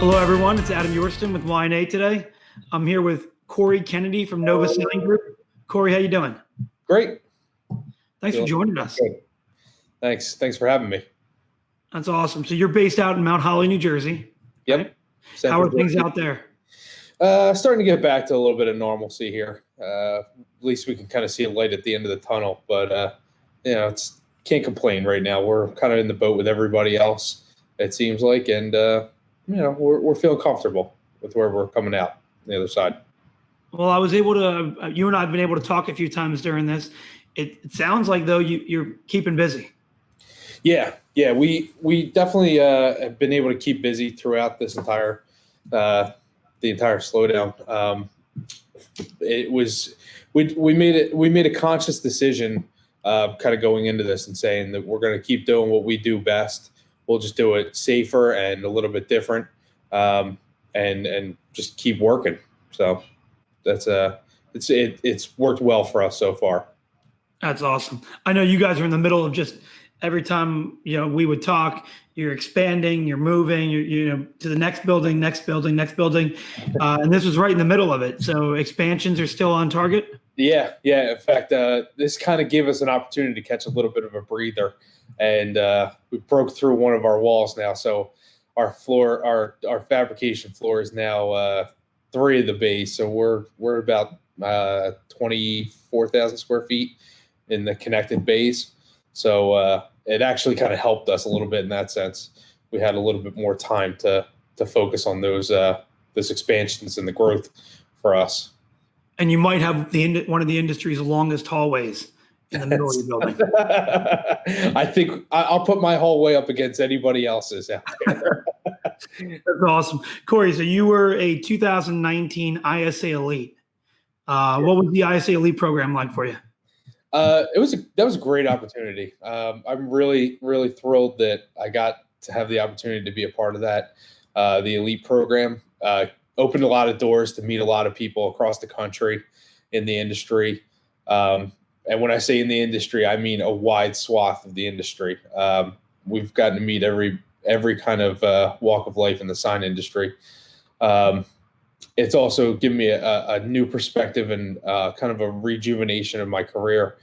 Hello, everyone. It's Adam Yorston with Y&A today. I'm here with Corey Kennedy from Nova Sign Group. Corey, how you doing? Great. Thanks for joining us. Good. Thanks for having me. That's awesome. So you're based out in Mount Holly, New Jersey. Yep. Right? How are things out there? Starting to get back to a little bit of normalcy here. At least we can kind of see a light at the end of the tunnel. But it's can't complain right now. We're kind of in the boat with everybody else, it seems like, and we're feeling comfortable with where we're coming out on the other side. Well, I was able to. You and I have been able to talk a few times during this. It sounds like though you're keeping busy. Yeah. We definitely have been able to keep busy throughout this entire the entire slowdown. It was we made a conscious decision, kind of going into this and saying that we're going to keep doing what we do best. We'll just do it safer and a little bit different, and just keep working. So that's it's worked well for us so far. That's awesome. I know you guys are in the middle of just every time we would talk, you're expanding, you're moving, you're to the next building, and this was right in the middle of it. So expansions are still on target. Yeah. In fact, this kind of gave us an opportunity to catch a little bit of a breather, and we broke through one of our walls now. So our floor, our fabrication floor is now 3 of the bays. So we're about 24,000 square feet in the connected bays. So it actually kind of helped us a little bit in that sense. We had a little bit more time to focus on those expansions and the growth for us. And you might have one of the industry's longest hallways in the middle of your building. I think I'll put my hallway up against anybody else's out there. That's awesome. Corey, so you were a 2019 ISA Elite. What was the ISA Elite program like for you? That was a great opportunity. I'm really, really thrilled that I got to have the opportunity to be a part of that. The Elite program opened a lot of doors to meet a lot of people across the country in the industry. And when I say in the industry, I mean a wide swath of the industry. We've gotten to meet every kind of walk of life in the sign industry. It's also given me a new perspective and kind of a rejuvenation of my career.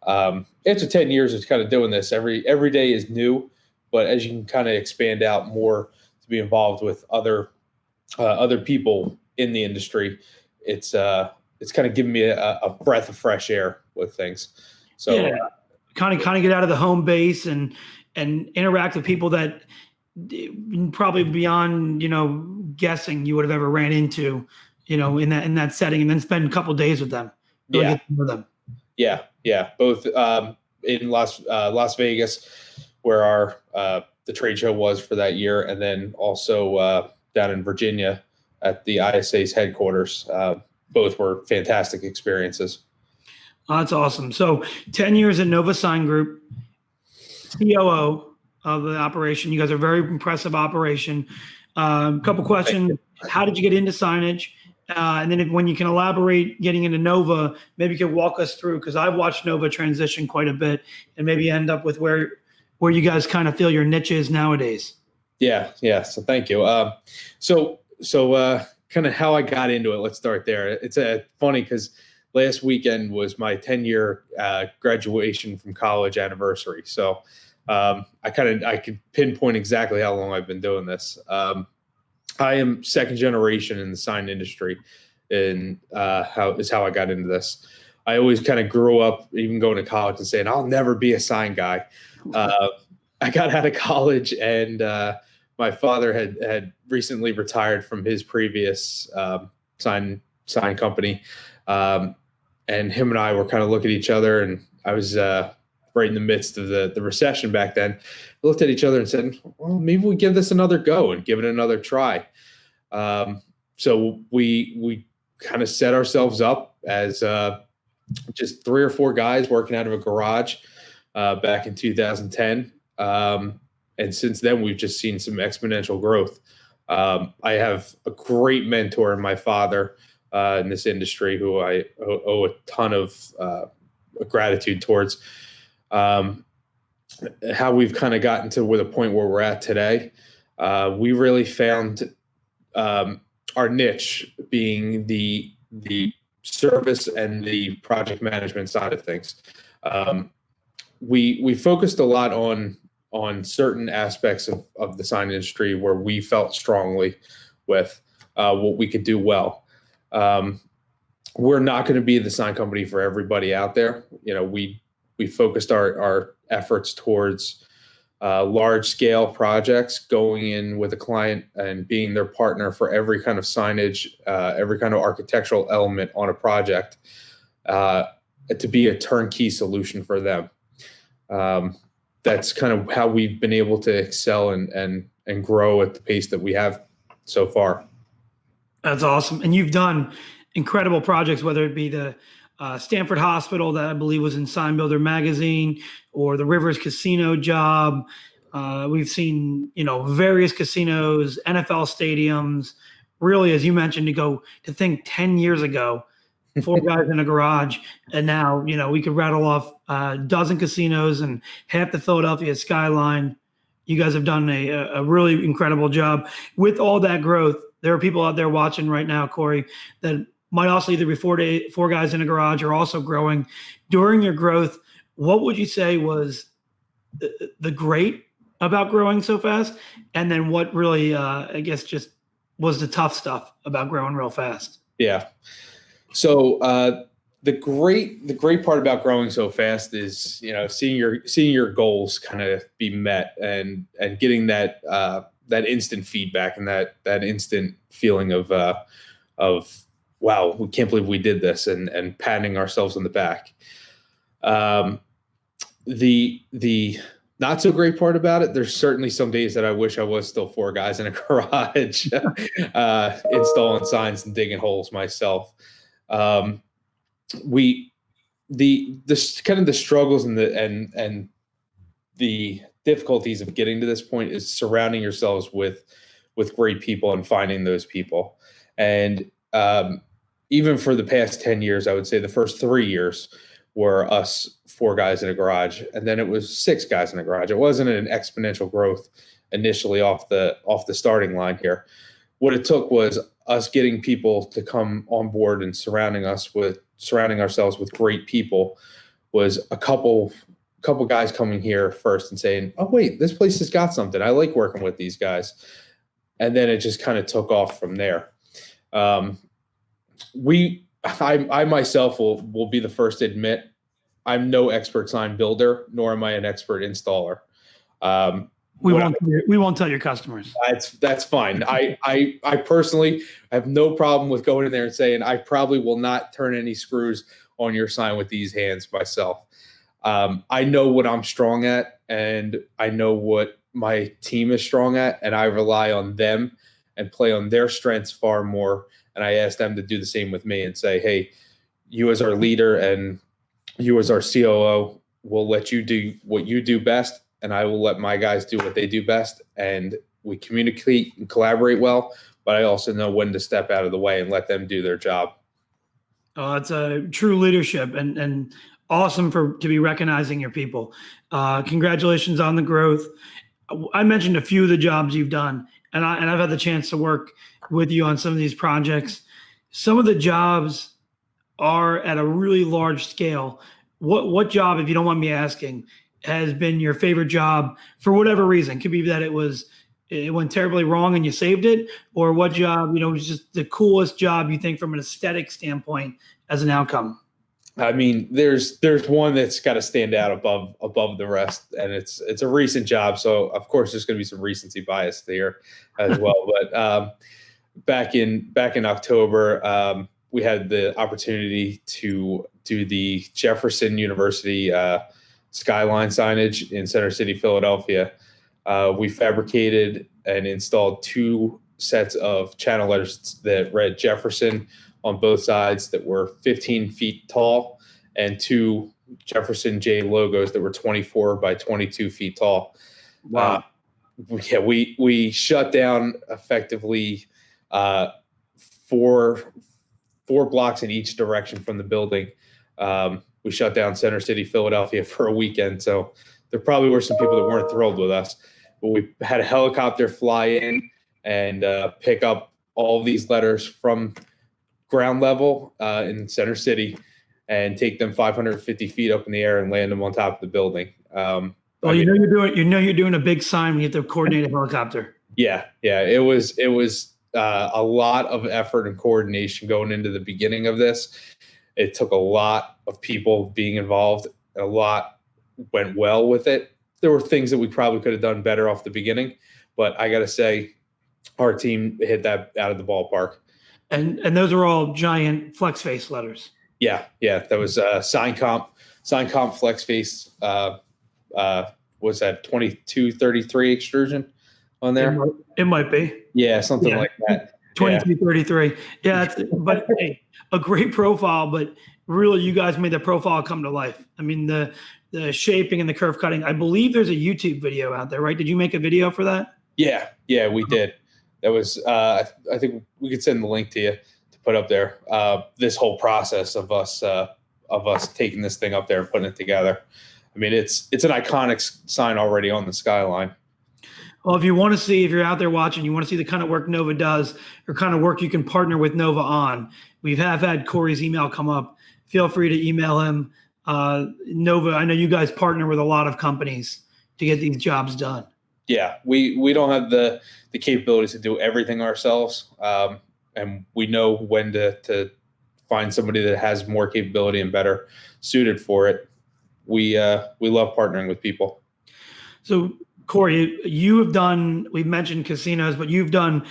After 10 years of kind of doing this, every day is new, but as you can kind of expand out more to be involved with other people in the industry, it's kind of given me a breath of fresh air with things. So yeah. kind of get out of the home base and interact with people that probably beyond guessing you would have ever ran into in that setting, and then spend a couple of days with them. Yeah. With them. Yeah. Both in Las Vegas, where the trade show was for that year, and then also down in Virginia at the ISA's headquarters. Both were fantastic experiences. Oh, that's awesome. So 10 years at Nova Sign Group, COO of the operation. You guys are a very impressive operation. Couple questions. How did you get into signage? And then when you can elaborate getting into Nova, maybe you could walk us through, because I've watched Nova transition quite a bit, and maybe end up with where you guys kind of feel your niche is nowadays. Yeah. So thank you. So kind of how I got into it. Let's start there. It's funny because last weekend was my 10-year graduation from college anniversary. So I could pinpoint exactly how long I've been doing this. I am second generation in the sign industry, and how I got into this. I always kind of grew up, even going to college, and saying I'll never be a sign guy. I got out of college, and my father had recently retired from his previous sign company, and him and I were kind of looking at each other, and I was right in the midst of the recession back then. I looked at each other and said, well, maybe we give this another go and give it another try. So we kind of set ourselves up as just 3 or 4 guys working out of a garage back in 2010. And since then, we've just seen some exponential growth. I have a great mentor in my father in this industry who I owe a ton of gratitude towards. How we've kind of gotten to the point where we're at today. We really found our niche being the service and the project management side of things. We focused a lot on certain aspects of the sign industry where we felt strongly with what we could do well. We're not going to be the sign company for everybody out there. We focused our efforts towards large scale projects, going in with a client and being their partner for every kind of signage, every kind of architectural element on a project, to be a turnkey solution for them. That's kind of how we've been able to excel and grow at the pace that we have so far. That's awesome. And you've done incredible projects, whether it be the Stanford Hospital that I believe was in Sign Builder magazine, or the Rivers Casino job. We've seen, various casinos, NFL stadiums. Really, as you mentioned, to think 10 years ago, 4 guys in a garage, and now, we could rattle off a dozen casinos and half the Philadelphia skyline. You guys have done a really incredible job with all that growth. There are people out there watching right now, Corey, that might also either be 4 guys in a garage or also growing. During your growth, what would you say was the great about growing so fast? And then what really, I guess, just was the tough stuff about growing real fast? Yeah. So the great part about growing so fast is, seeing your goals kind of be met and getting that instant feedback and that instant feeling of wow, we can't believe we did this, and patting ourselves on the back. The not so great part about it, there's certainly some days that I wish I was still 4 guys in a garage installing signs and digging holes myself. The kind of the struggles and the difficulties of getting to this point is surrounding yourselves with great people and finding those people. And even for the past 10 years, I would say the first 3 years were us 4 guys in a garage, and then it was 6 guys in a garage. It wasn't an exponential growth initially off the starting line here. What it took was us getting people to come on board and surrounding ourselves with great people. Was a couple guys coming here first and saying, "Oh wait, this place has got something. I like working with these guys," and then it just kind of took off from there. I myself will be the first to admit I'm no expert sign builder, nor am I an expert installer. We won't tell your customers. That's fine. I personally have no problem with going in there and saying I probably will not turn any screws on your sign with these hands myself. I know what I'm strong at, and I know what my team is strong at, and I rely on them and play on their strengths far more. And I ask them to do the same with me and say, "Hey, you as our leader and you as our COO, will let you do what you do best, and I will let my guys do what they do best. And we communicate and collaborate well, but I also know when to step out of the way and let them do their job." Oh, it's a true leadership, and awesome to be recognizing your people. Congratulations on the growth. I mentioned a few of the jobs you've done, and I've had the chance to work with you on some of these projects. Some of the jobs are at a really large scale. What job, if you don't mind me asking, has been your favorite job for whatever reason? Could be that it went terribly wrong and you saved it, or what job, was just the coolest job you think from an aesthetic standpoint as an outcome? I mean, there's one that's got to stand out above the rest, and it's a recent job, so of course there's going to be some recency bias there as well. But back in October, we had the opportunity to do the Jefferson University skyline signage in Center City, Philadelphia. We fabricated and installed 2 sets of channel letters that read Jefferson on both sides that were 15 feet tall, and 2 Jefferson J logos that were 24 by 22 feet tall. Wow. We shut down effectively 4 blocks in each direction from the building. We shut down Center City, Philadelphia for a weekend. So there probably were some people that weren't thrilled with us, but we had a helicopter fly in and pick up all these letters from ground level in Center City and take them 550 feet up in the air and land them on top of the building. Well, you're doing a big sign when you have to coordinate a helicopter. Yeah. It was a lot of effort and coordination going into the beginning of this. It took a lot of people being involved. A lot went well with it. There were things that we probably could have done better off the beginning, but I got to say, our team hit that out of the ballpark. And those are all giant flex face letters. Yeah. That was sign comp flex face. Was that 2233 extrusion on there? It might be. Yeah, something like that. 2233. Yeah, but hey, a great profile, but really you guys made the profile come to life. I mean, the shaping and the curve cutting. I believe there's a YouTube video out there, right? Did you make a video for that? Yeah, we did. That was I think we could send the link to you to put up there. This whole process of us taking this thing up there and putting it together. I mean, it's an iconic sign already on the skyline. Well, if you're out there watching, you want to see the kind of work Nova does or kind of work you can partner with Nova on. We have had Corey's email come up. Feel free to email him. Nova, I know you guys partner with a lot of companies to get these jobs done. Yeah, we don't have the capabilities to do everything ourselves, and we know when to find somebody that has more capability and better suited for it. We love partnering with people. So, Corey, we've mentioned casinos, but you've done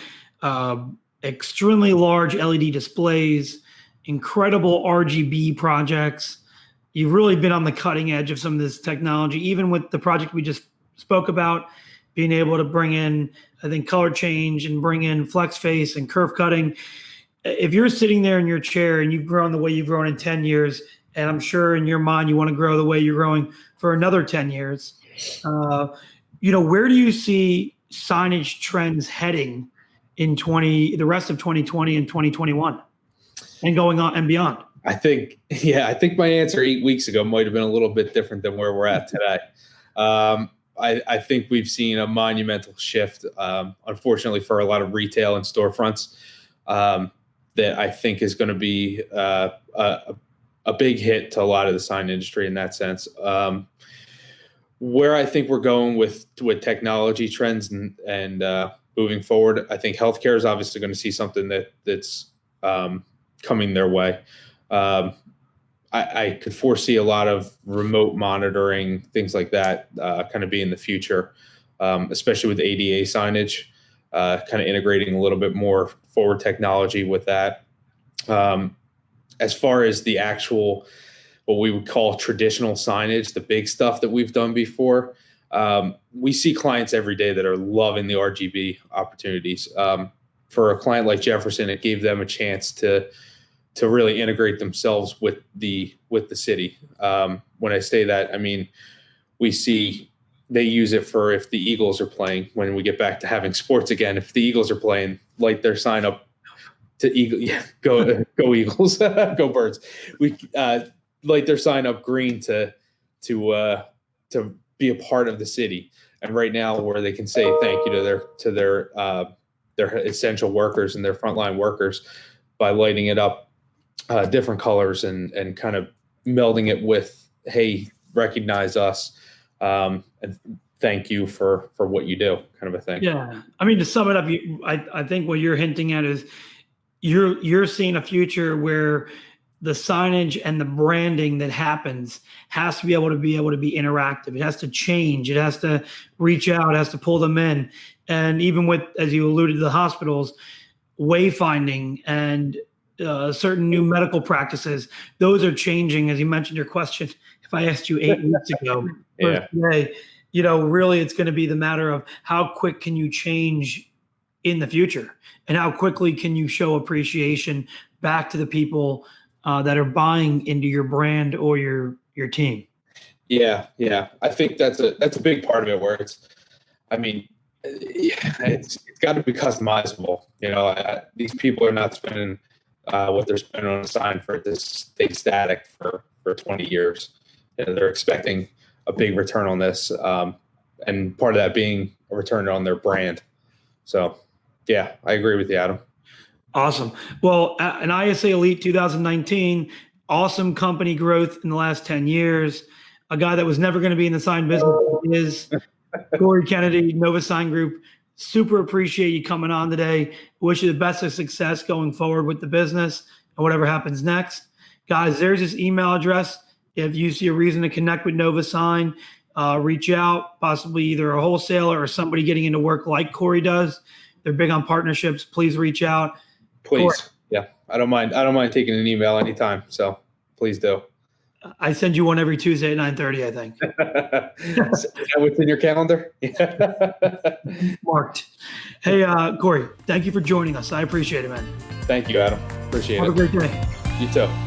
extremely large LED displays, incredible RGB projects. You've really been on the cutting edge of some of this technology, even with the project we just spoke about, being able to bring in, I think, color change and bring in flex face and curve cutting. If you're sitting there in your chair and you've grown the way you've grown in 10 years, and I'm sure in your mind you want to grow the way you're growing for another 10 years, where do you see Signage Trends heading in the rest of 2020 and 2021 and going on and beyond? I think my answer 8 weeks ago might have been a little bit different than where we're at today. I think we've seen a monumental shift, unfortunately, for a lot of retail and storefronts, that I think is going to be a big hit to a lot of the sign industry in that sense. Where I think we're going with technology trends and moving forward, I think healthcare is obviously going to see something that's coming their way. I could foresee a lot of remote monitoring, things like that, kind of be in the future, especially with ADA signage, kind of integrating a little bit more forward technology with that. As far as the actual, what we would call traditional signage, the big stuff that we've done before, we see clients every day that are loving the RGB opportunities. For a client like Jefferson, it gave them a chance to really integrate themselves with the city. When I say that, I mean, we see they use it for if the Eagles are playing, when we get back to having sports again, if the Eagles are playing, light their sign up to Eagle. Yeah, go Eagles, go Birds. We light their sign up green to be a part of the city. And right now, where they can say thank you to their essential workers and their frontline workers by lighting it up different colors and kind of melding it with, hey, recognize us, and thank you for what you do, kind of a thing. Yeah, I mean, to sum it up, I think what you're hinting at is you're seeing a future where the signage and the branding that happens has to be able to be interactive. It has to change. It has to reach out. It has to pull them in. And even with, as you alluded to, the hospitals, wayfinding and certain new medical practices, those are changing. As you mentioned your question, if I asked you 8 weeks ago, yeah. Today, really it's going to be the matter of how quick can you change in the future and how quickly can you show appreciation back to the people that are buying into your brand or your team. Yeah. I think that's a big part of it, where it's got to be customizable. These people are not spending what they're spending on a sign for it to stay static for 20 years. They're expecting a big return on this, and part of that being a return on their brand. So, yeah, I agree with you, Adam. Awesome. Well, an ISA Elite 2019, awesome company growth in the last 10 years. A guy that was never going to be in the sign business is Corey Kennedy, Nova Sign Group. Super appreciate you coming on today. Wish you the best of success going forward with the business and whatever happens next. Guys, there's his email address. If you see a reason to connect with Nova Sign, reach out, possibly either a wholesaler or somebody getting into work like Corey does. They're big on partnerships. Please reach out. Please. Corey. Yeah. I don't mind taking an email anytime. So please do. I send you one every Tuesday at 9:30, I think. Is that what's in your calendar? Marked. Hey, Corey, thank you for joining us. I appreciate it, man. Thank you, Adam. Appreciate it. Have a great day. You too.